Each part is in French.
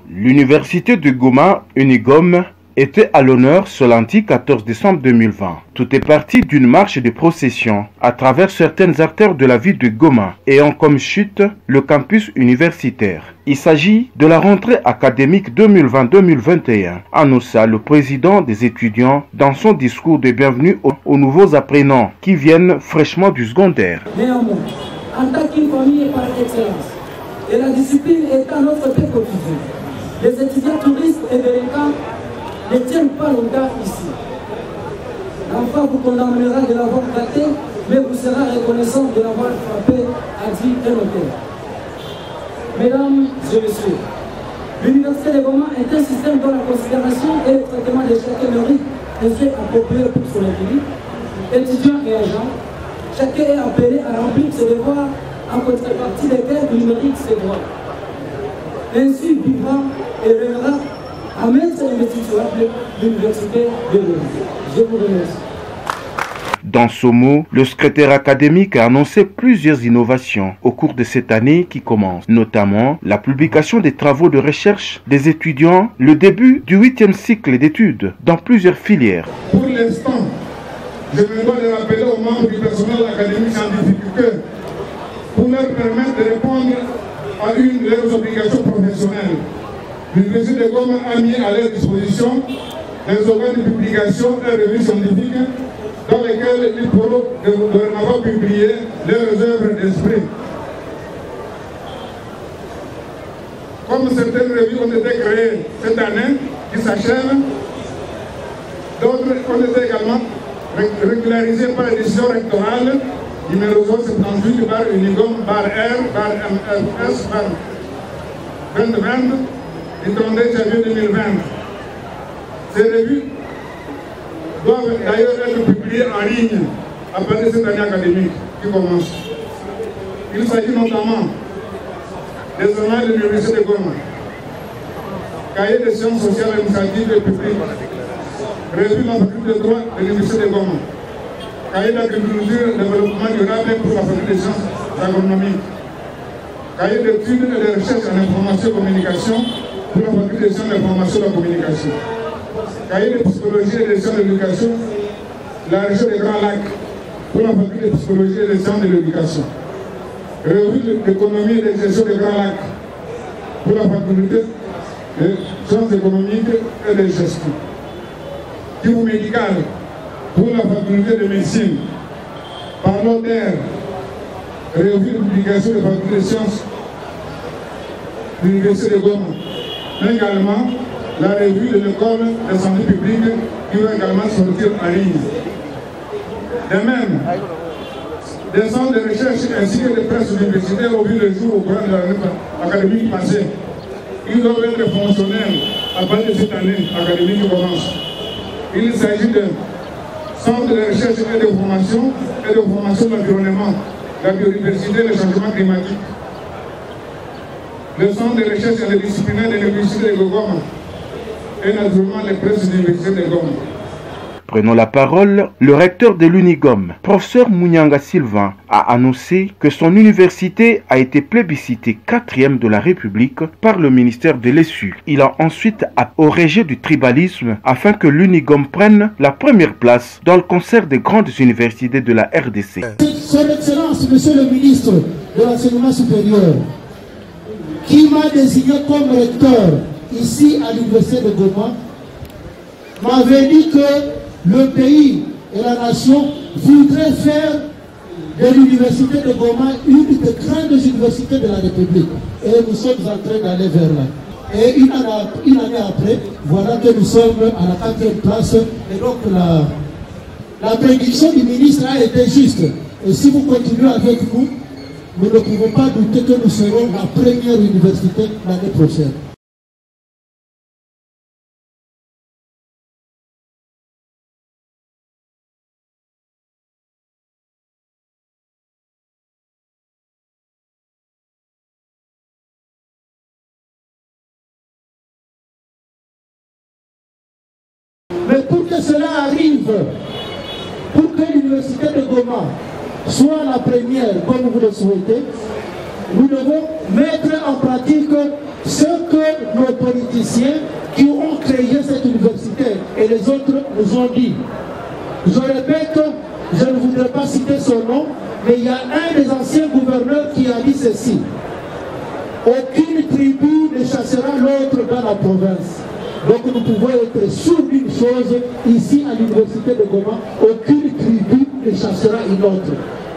L'université de Goma, Unigom, était à l'honneur ce lundi 14 décembre 2020. Tout est parti d'une marche de procession à travers certaines artères de la ville de Goma, ayant comme chute le campus universitaire. Il s'agit de la rentrée académique 2020-2021, annonça le président des étudiants dans son discours de bienvenue aux nouveaux apprenants qui viennent fraîchement du secondaire. Néanmoins, en tant qu'une famille par excellence, et la discipline étant notre paix quotidien, les étudiants touristes et délinquants ne tiennent pas longtemps ici. L'enfant vous condamnera de l'avoir gâté, mais vous serez reconnaissant de l'avoir frappé, a dit un notaire. Mesdames et messieurs, l'université de Goma est un système dont la considération et le traitement de chaque mérite est fait approprié pour son individu, étudiants et agents. Chacun est appelé à remplir ses devoirs en contrepartie desquels il mérite ses droits. Ainsi vivra et réglera à mettre l'université de Goma. Je vous remercie. Dans ce mot, le secrétaire académique a annoncé plusieurs innovations au cours de cette année qui commence, notamment la publication des travaux de recherche des étudiants, le début du 8e cycle d'études dans plusieurs filières. Pour l'instant, je me dois de rappeler aux membres du personnel académique en difficulté pour leur permettre de répondre à leurs obligations professionnelles. L'Université de Goma a mis à leur disposition des organes de publication et revues scientifiques dans lesquels ils pourront dorénavant publier leurs œuvres d'esprit. Comme certaines revues ont été créées cette année, qui s'achèvent, d'autres ont été également régularisées par la décision rectorale numéro 078 bar Unigom bar R bar MFS bar 2020 du 31 janvier 2020. Ces revues doivent d'ailleurs être publiées en ligne à partir de cette année académique qui commence. Il s'agit notamment des journaux de l'Université de Goma, cahier de sciences sociales et administratives et publiques, revue de la faculté de droit de l'Université de Goma, cahier d'agriculture et développement durable pour la faculté de sciences agronomiques, cahier d'études et de recherche en information et communication pour la faculté de sciences de l'information et de la communication, cahier de psychologie et de sciences de l'éducation, la région des Grands Lacs pour la faculté de psychologie et de sciences de l'éducation, revue d'économie et de gestion des Grands Lacs pour la faculté de sciences économiques et de gestion, Kivu médical pour la faculté de médecine, parlons d'air, revue de publication de la faculté de sciences de l'Université de Goma, mais également la revue de l'école de santé publique qui va également sortir en ligne. De même, des centres de recherche ainsi que des presses universitaires ont vu le jour au cours de l'année académique passée. Ils doivent être fonctionnels à partir de cette année académique qui commence. Il s'agit de centres de recherche et de formation de l'environnement, la biodiversité et le changement climatique. Le centre de recherche interdisciplinaire de l'Université de Goma et naturellement les presses de l'Université de Goma. Prenant la parole, le recteur de l'Unigom, professeur Munyanga Sylvain, a annoncé que son université a été plébiscitée 4e de la République par le ministère de l'ESU. Il a ensuite orégé du tribalisme afin que l'Unigom prenne la première place dans le concert des grandes universités de la RDC. Son Excellence, Monsieur le ministre de l'Enseignement supérieur, qui m'a désigné comme recteur ici à l'Université de Goma, m'avait dit que le pays et la nation voudraient faire de l'Université de Goma une des grandes universités de la République. Et nous sommes en train d'aller vers là. Et une année après, voilà que nous sommes à la 4e place. Et donc la prédiction du ministre a été juste. Et si vous continuez avec nous, nous ne pouvons pas douter que nous serons la première université l'année prochaine. Mais pour que cela arrive, pour que l'université de Goma soit la première, comme vous le souhaitez, nous devons mettre en pratique ce que nos politiques techniciens qui ont créé cette université et les autres nous ont dit. Je répète, je ne voudrais pas citer son nom, mais il y a un des anciens gouverneurs qui a dit ceci. Aucune tribu ne chassera l'autre dans la province. Donc nous pouvons être sûrs d'une chose, ici à l'université de Goma, aucune tribu ne chassera une autre.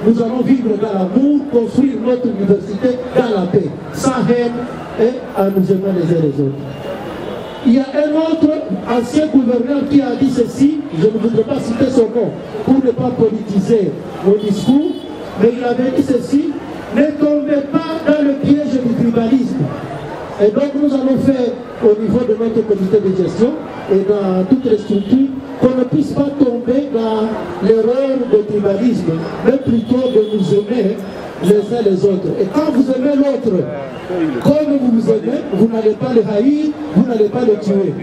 Nous allons vivre dans l'amour, construire notre université dans la paix, sans haine et en nous aimant les uns les autres. Il y a un autre ancien gouverneur qui a dit ceci, je ne voudrais pas citer son nom pour ne pas politiser mon discours, mais il avait dit ceci, ne tombez pas dans le piège du tribalisme. Et donc nous allons faire au niveau de notre comité de gestion et dans toutes les structures qu'on ne puisse pas tomber dans l'erreur du tribalisme, mais plutôt de nous aimer les uns les autres. Et quand vous aimez l'autre comme vous vous aimez, vous n'allez pas le haïr, vous n'allez pas le tuer.